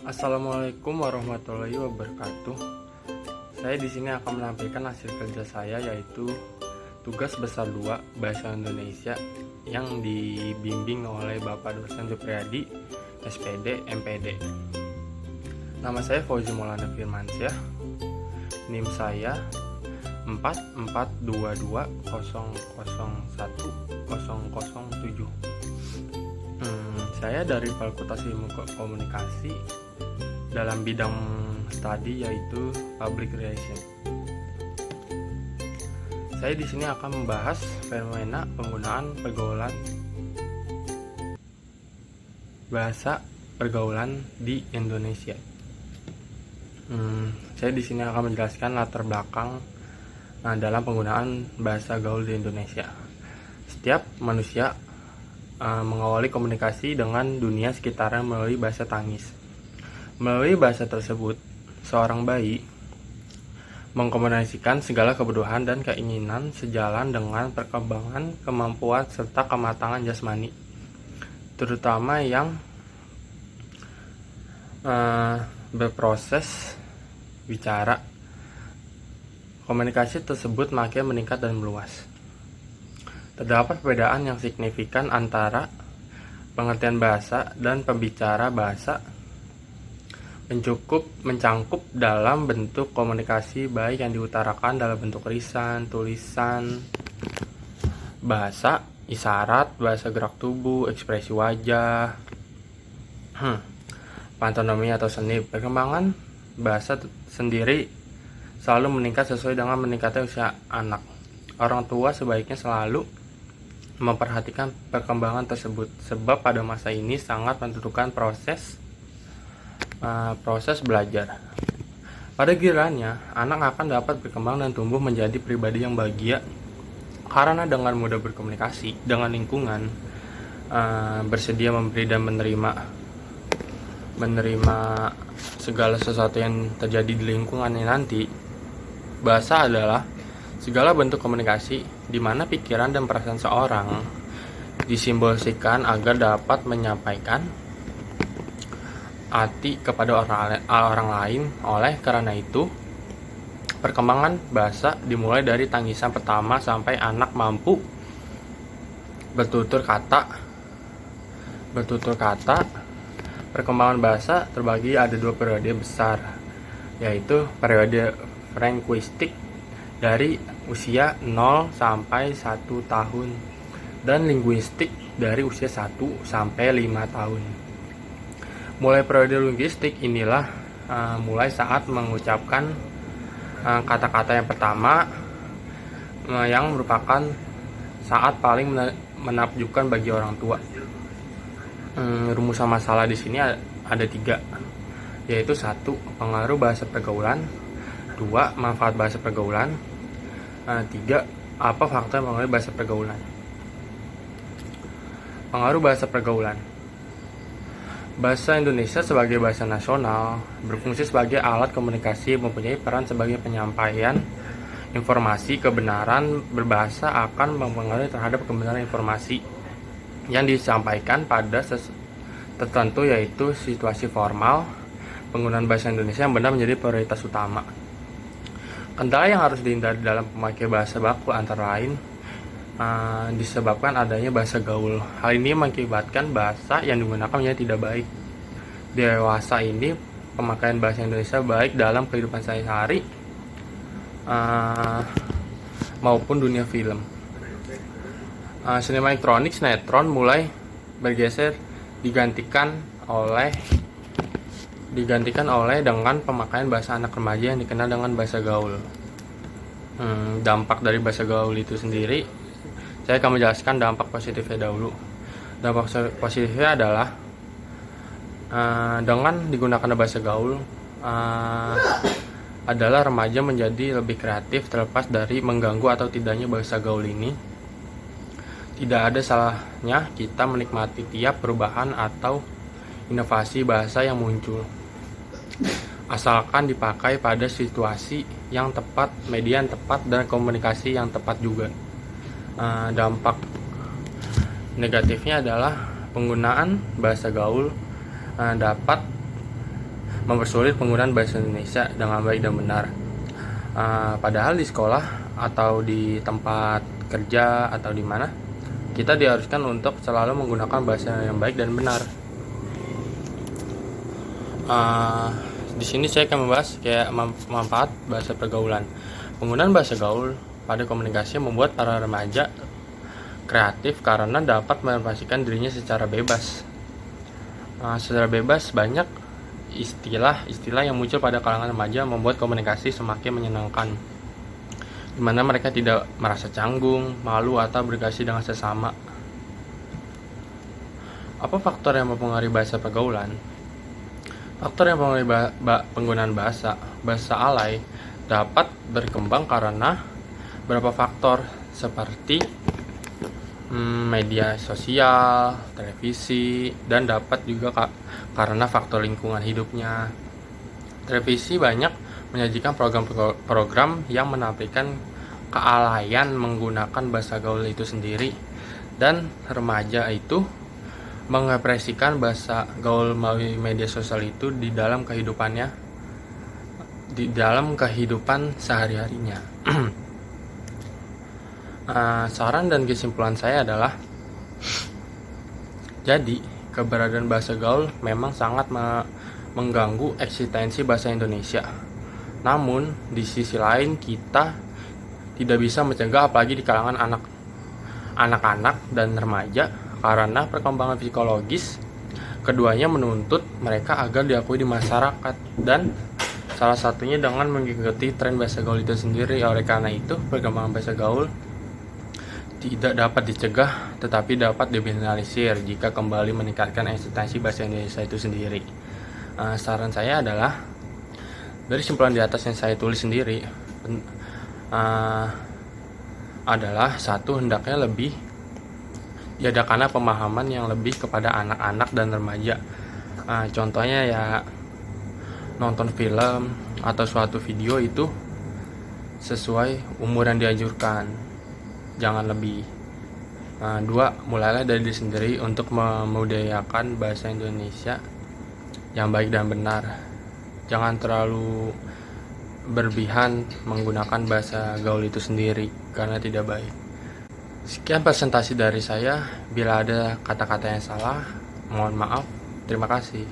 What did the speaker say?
Assalamualaikum warahmatullahi wabarakatuh. Saya di sini akan menampilkan hasil kerja saya, yaitu tugas besar 2 Bahasa Indonesia yang dibimbing oleh Bapak dosen Supriyadi, SPD, MPD. Nama saya Fauzi Maulana Firmansyah. NIM saya 44220010007. Saya dari Fakultas Ilmu Komunikasi dalam bidang studi yaitu Public Relation. Saya di sini akan membahas fenomena penggunaan bahasa pergaulan di Indonesia. Saya di sini akan menjelaskan latar belakang dalam penggunaan bahasa gaul di Indonesia. Setiap manusia mengawali komunikasi dengan dunia sekitarnya melalui bahasa tangis. Melalui bahasa tersebut, seorang bayi mengkomunikasikan segala kebutuhan dan keinginan sejalan dengan perkembangan kemampuan serta kematangan jasmani, terutama yang berproses bicara. Komunikasi tersebut makin meningkat dan meluas. Terdapat perbedaan yang signifikan antara pengertian bahasa dan pembicara bahasa mencangkup dalam bentuk komunikasi, baik yang diutarakan dalam bentuk lisan, tulisan, bahasa isyarat, bahasa gerak tubuh, ekspresi wajah, pantonomi atau seni. Perkembangan bahasa sendiri selalu meningkat sesuai dengan meningkatnya usia anak. Orang tua sebaiknya selalu memperhatikan perkembangan tersebut, sebab pada masa ini sangat menentukan proses belajar. Pada gilirannya, anak akan dapat berkembang dan tumbuh menjadi pribadi yang bahagia karena dengan mudah berkomunikasi dengan lingkungan, bersedia memberi dan menerima segala sesuatu yang terjadi di lingkungannya nanti. Bahasa adalah segala bentuk komunikasi di mana pikiran dan perasaan seorang disimbolkan agar dapat menyampaikan arti kepada orang lain. Oleh karena itu, perkembangan bahasa dimulai dari tangisan pertama sampai anak mampu bertutur kata. Perkembangan bahasa terbagi ada 2 periode besar, yaitu periode linguistik dari usia 0 sampai 1 tahun dan linguistik dari usia 1 sampai 5 tahun. Mulai periode linguistik inilah mulai saat mengucapkan kata-kata yang pertama, yang merupakan saat paling menakjubkan bagi orang tua. Rumusan masalah di sini ada 3, yaitu 1. Pengaruh bahasa pergaulan, 2. Manfaat bahasa pergaulan, 3. Apa faktor yang mengenai bahasa pergaulan. Pengaruh bahasa pergaulan. Bahasa Indonesia sebagai bahasa nasional berfungsi sebagai alat komunikasi, mempunyai peran sebagai penyampaian informasi. Kebenaran berbahasa akan mempengaruhi terhadap kebenaran informasi yang disampaikan pada tertentu, yaitu situasi formal. Penggunaan bahasa Indonesia yang benar menjadi prioritas utama. Kendala yang harus dihindari dalam memakai bahasa baku antara lain disebabkan adanya bahasa gaul. Hal ini mengakibatkan bahasa yang digunakan menjadi tidak baik. Dewasa ini pemakaian bahasa Indonesia baik dalam kehidupan sehari-hari maupun dunia film. Sinema elektronik, sinetron mulai bergeser digantikan oleh dengan pemakaian bahasa anak remaja yang dikenal dengan bahasa gaul. Dampak dari bahasa gaul itu sendiri, saya akan menjelaskan dampak positifnya dahulu. Dampak positifnya adalah dengan digunakan bahasa gaul adalah remaja menjadi lebih kreatif. Terlepas dari mengganggu atau tidaknya bahasa gaul ini, tidak ada salahnya kita menikmati tiap perubahan atau inovasi bahasa yang muncul, asalkan dipakai pada situasi yang tepat, media yang tepat, dan komunikasi yang tepat juga. Dampak negatifnya adalah penggunaan bahasa gaul dapat mempersulit penggunaan bahasa Indonesia dengan baik dan benar. Padahal di sekolah atau di tempat kerja atau di mana kita diharuskan untuk selalu menggunakan bahasa yang baik dan benar. Di sini saya akan membahas kayak manfaat bahasa pergaulan. Penggunaan bahasa gaul pada komunikasi membuat para remaja kreatif karena dapat mengekspresikan dirinya secara bebas. Secara bebas, banyak istilah-istilah yang muncul pada kalangan remaja membuat komunikasi semakin menyenangkan, di mana mereka tidak merasa canggung, malu, atau berinteraksi dengan sesama. Apa faktor yang mempengaruhi bahasa pergaulan? Faktor yang mempengaruhi penggunaan bahasa alay dapat berkembang karena beberapa faktor seperti media sosial, televisi, dan dapat juga karena faktor lingkungan hidupnya. Televisi banyak menyajikan program-program yang menampilkan kealayan menggunakan bahasa gaul itu sendiri, dan remaja itu mengekspresikan bahasa gaul melalui media sosial itu di dalam kehidupan sehari-harinya. Saran dan kesimpulan saya adalah, jadi keberadaan bahasa gaul memang sangat mengganggu eksistensi bahasa Indonesia. Namun di sisi lain kita tidak bisa mencegah, apalagi di kalangan anak-anak dan remaja, karena perkembangan psikologis keduanya menuntut mereka agar diakui di masyarakat, dan salah satunya dengan mengikuti tren bahasa gaul itu sendiri. Oleh karena itu, perkembangan bahasa gaul tidak dapat dicegah, tetapi dapat diminimalisir jika kembali meningkatkan eksistensi bahasa Indonesia itu sendiri. Saran saya adalah, dari simpulan di atas yang saya tulis sendiri, adalah satu, hendaknya lebih diadakan pemahaman yang lebih kepada anak-anak dan remaja. Contohnya ya, nonton film atau suatu video itu sesuai umur yang dianjurkan, jangan lebih. Dua, mulailah dari diri sendiri untuk memudayakan bahasa Indonesia yang baik dan benar. Jangan terlalu berlebihan menggunakan bahasa gaul itu sendiri karena tidak baik. Sekian presentasi dari saya. Bila ada kata-kata yang salah, mohon maaf. Terima kasih.